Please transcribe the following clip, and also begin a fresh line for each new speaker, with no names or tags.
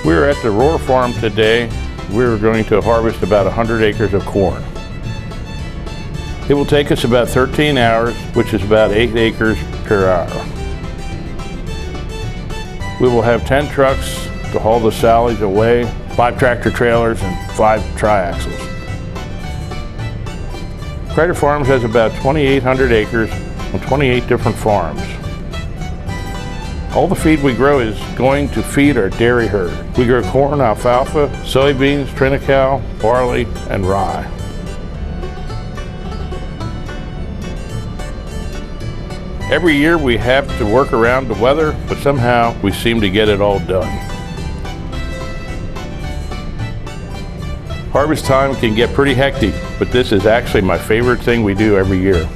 We're at the Roar Farm today. We're going to harvest about 100 acres of corn. It will take us about 13 hours, which is about 8 acres per hour. We will have 10 trucks to haul the silage away, 5 tractor trailers and 5 triaxles. Kreider Farms has about 2,800 acres on 28 different farms. All the feed we grow is going to feed our dairy herd. We grow corn, alfalfa, soybeans, triticale, barley, and rye. Every year we have to work around the weather, but somehow we seem to get it all done. Harvest time can get pretty hectic, but this is actually my favorite thing we do every year.